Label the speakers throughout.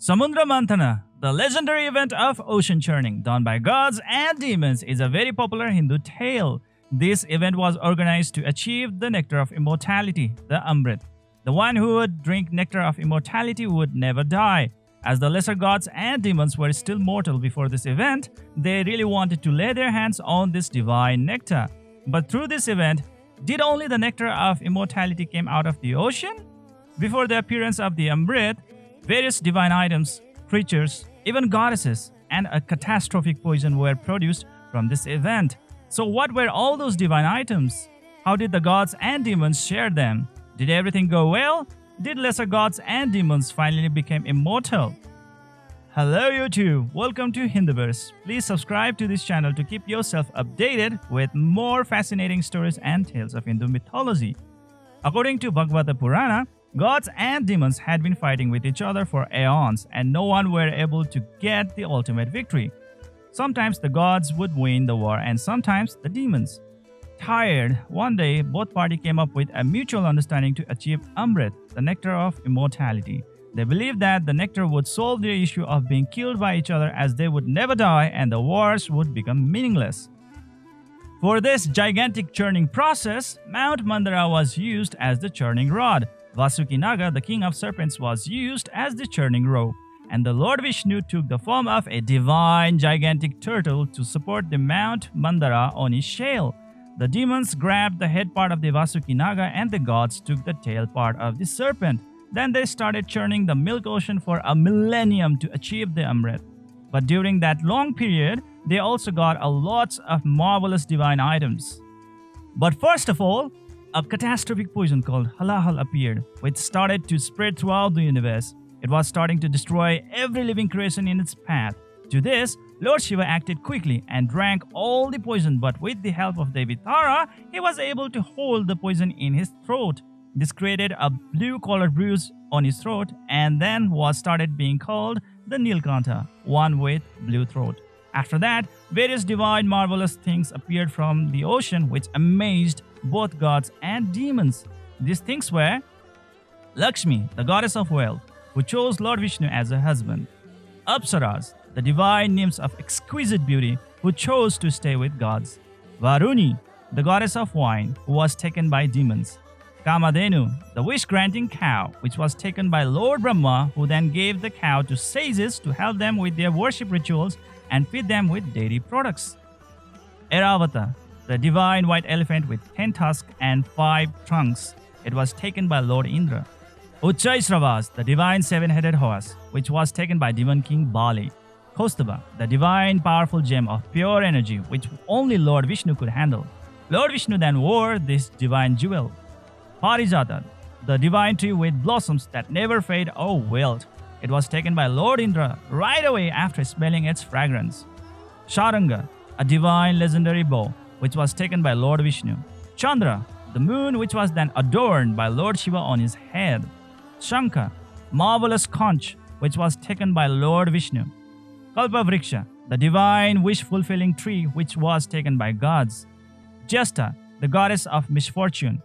Speaker 1: Samundra Manthana, the legendary event of ocean churning done by gods and demons, is a very popular Hindu tale. This event was organized to achieve the Nectar of Immortality, the Amrit. The one who would drink Nectar of Immortality would never die. As the lesser gods and demons were still mortal before this event, they really wanted to lay their hands on this divine nectar. But through this event, did only the Nectar of Immortality came out of the ocean? Before the appearance of the Amrit, various divine items, creatures, even goddesses, and a catastrophic poison were produced from this event. So what were all those divine items? How did the gods and demons share them? Did everything go well? Did lesser gods and demons finally become immortal? Hello YouTube, welcome to Hinduverse. Please subscribe to this channel to keep yourself updated with more fascinating stories and tales of Hindu mythology. According to Bhagavata Purana, gods and demons had been fighting with each other for aeons and no one were able to get the ultimate victory. Sometimes the gods would win the war and sometimes the demons. Tired, one day both parties came up with a mutual understanding to achieve Amrit, the Nectar of Immortality. They believed that the nectar would solve the issue of being killed by each other as they would never die and the wars would become meaningless. For this gigantic churning process, Mount Mandara was used as the churning rod. Vasuki Naga, the king of serpents, was used as the churning rope, and the Lord Vishnu took the form of a divine gigantic turtle to support the Mount Mandara on his shell. The demons grabbed the head part of the Vasuki Naga and the gods took the tail part of the serpent. Then they started churning the milk ocean for a millennium to achieve the Amrit. But during that long period, they also got a lots of marvelous divine items. But first of all, a catastrophic poison called halahal appeared, which started to spread throughout the universe. It was starting to destroy every living creation in its path. To this, Lord Shiva acted quickly and drank all the poison, but with the help of Devi Tara, he was able to hold the poison in his throat. This created a blue-colored bruise on his throat and then was started being called the Nilkantha, one with blue throat. After that, various divine marvelous things appeared from the ocean which amazed both gods and demons. These things were LAKSHMI, the goddess of wealth, who chose Lord Vishnu as her husband. Apsaras, the divine nymphs of exquisite beauty, who chose to stay with gods. VARUNI, the goddess of wine, who was taken by demons. Kamadhenu, the wish-granting cow, which was taken by Lord Brahma, who then gave the cow to sages to help them with their worship rituals and feed them with dairy products. Airavata, the divine white elephant with 10 tusks and 5 trunks. It was taken by Lord Indra. Uchchaisravas, the divine 7-headed horse, which was taken by demon king Bali. Kaustubha, the divine powerful gem of pure energy, which only Lord Vishnu could handle. Lord Vishnu then wore this divine jewel. Parijata, the divine tree with blossoms that never fade or wilt. It was taken by Lord Indra right away after smelling its fragrance. Sharanga, a divine legendary bow, which was taken by Lord Vishnu. Chandra, the moon, which was then adorned by Lord Shiva on his head. Shankha, marvelous conch, which was taken by Lord Vishnu. KALPAVRIKSA, the divine wish-fulfilling tree, which was taken by gods. Jesta, the goddess of misfortune.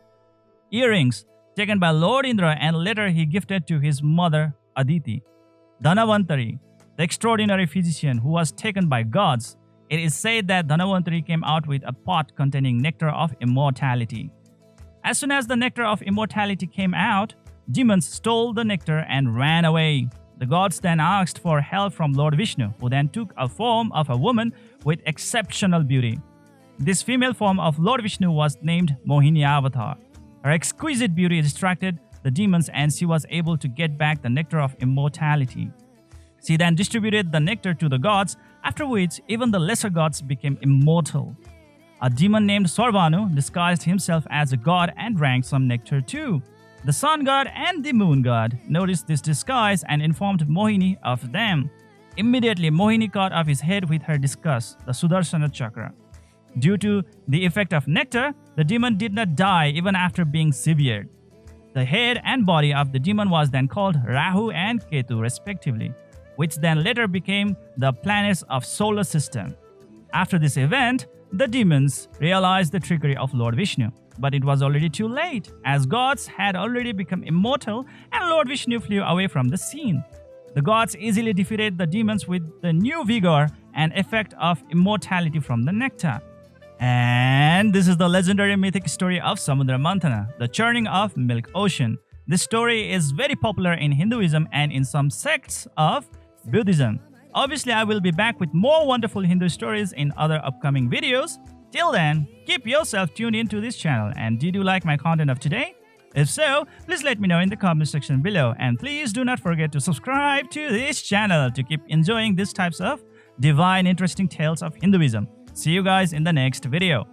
Speaker 1: Earrings, taken by Lord Indra and later he gifted to his mother Aditi. Dhanavantari, the extraordinary physician who was taken by gods. It is said that Dhanavantari came out with a pot containing nectar of immortality. As soon as the nectar of immortality came out, demons stole the nectar and ran away. The gods then asked for help from Lord Vishnu, who then took a form of a woman with exceptional beauty. This female form of Lord Vishnu was named Mohini Avatar. Her exquisite beauty distracted the demons and she was able to get back the nectar of immortality. She then distributed the nectar to the gods, after which even the lesser gods became immortal. A demon named Sarvanu disguised himself as a god and drank some nectar too. The sun god and the moon god noticed this disguise and informed Mohini of them. Immediately, Mohini cut off his head with her discus, the Sudarshana chakra. Due to the effect of nectar, the demon did not die even after being severed. The head and body of the demon was then called Rahu and Ketu respectively, which then later became the planets of solar system. After this event, the demons realized the trickery of Lord Vishnu, but it was already too late, as gods had already become immortal and Lord Vishnu flew away from the scene. The gods easily defeated the demons with the new vigor and effect of immortality from the nectar. And this is the legendary mythic story of Samundra Manthana, the churning of milk ocean. This story is very popular in Hinduism and in some sects of Buddhism. Obviously, I will be back with more wonderful Hindu stories in other upcoming videos. Till then, keep yourself tuned into this channel. And did you like my content of today? If so, please let me know in the comment section below. And please do not forget to subscribe to this channel to keep enjoying these types of divine interesting tales of Hinduism. See you guys in the next video.